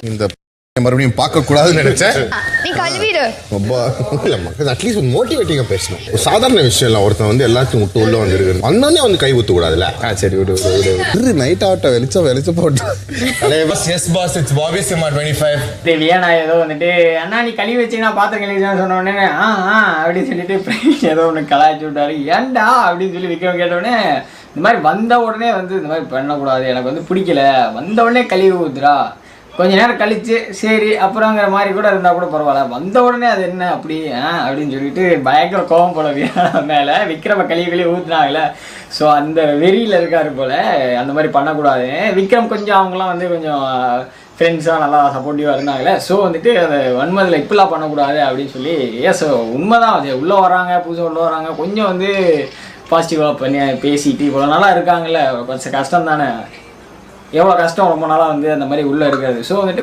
இந்த மறுபடியும் பார்க்க கூடாதுன்னு நினைச்சேன். நீ கழுவிடு. அட்லீஸ்ட் ஒரு மோட்டிவேட்டிங்கா பேசணும். ஒரு சாதாரண விஷயம் இல்லை, ஒருத்தன் வந்து எல்லாத்தையும் விட்டு உள்ள வந்து இருக்கு வந்தோடனே வந்து கை ஊத்த கூடாதுல்ல. சரி விடு நைட் ஆட்ட வெளிச்சம் போட்டு S pass it's Bobby Sima 25 Viana ஏதோ வந்துட்டு அண்ணா நீ கழுவி வச்சீங்கன்னா பாத்திரம் கழுவிச்சான்னு சொன்ன உடனே அப்படின்னு சொல்லிட்டு ஏதோ ஒன்று கலாய்ச்சி விட்டாரு. ஏன்டா அப்படின்னு சொல்லி விக்ரம் கேட்டவுடனே இந்த மாதிரி வந்த உடனே வந்து இந்த மாதிரி பண்ணக்கூடாது, எனக்கு வந்து பிடிக்கல, வந்த உடனே கழுவி ஊத்துறா, கொஞ்ச நேரம் கழிச்சு சரி அப்புறங்கிற மாதிரி கூட இருந்தால் கூட பரவாயில்ல, வந்த உடனே அது என்ன அப்படி அப்படின்னு சொல்லிட்டு பயங்கர கோபம் போல மேலே விக்ரம கழுவி ஊற்றுனாங்கல்ல. ஸோ அந்த வெறியில் இருக்காரு போல், அந்த மாதிரி பண்ணக்கூடாது. விக்ரம் கொஞ்சம் அவங்களாம் வந்து கொஞ்சம் ஃப்ரெண்ட்ஸாக நல்லா சப்போர்ட்டிவாக இருந்தாங்களே. ஸோ வந்துட்டு அதை வன்மதில் இப்படிலாம் பண்ணக்கூடாது அப்படின்னு சொல்லி ஸோ உண்மைதான். அது உள்ளே வராங்க, புதுசாக உள்ளே வராங்க, கொஞ்சம் வந்து பாசிட்டிவாக பண்ணி பேசிட்டு இவ்வளோ நாளாக இருக்காங்கல்ல, கொஞ்சம் கஷ்டம் தானே, எவ்வளோ கஷ்டம் ரொம்ப நாளாக வந்து அந்த மாதிரி உள்ளே இருக்காது. ஸோ வந்துட்டு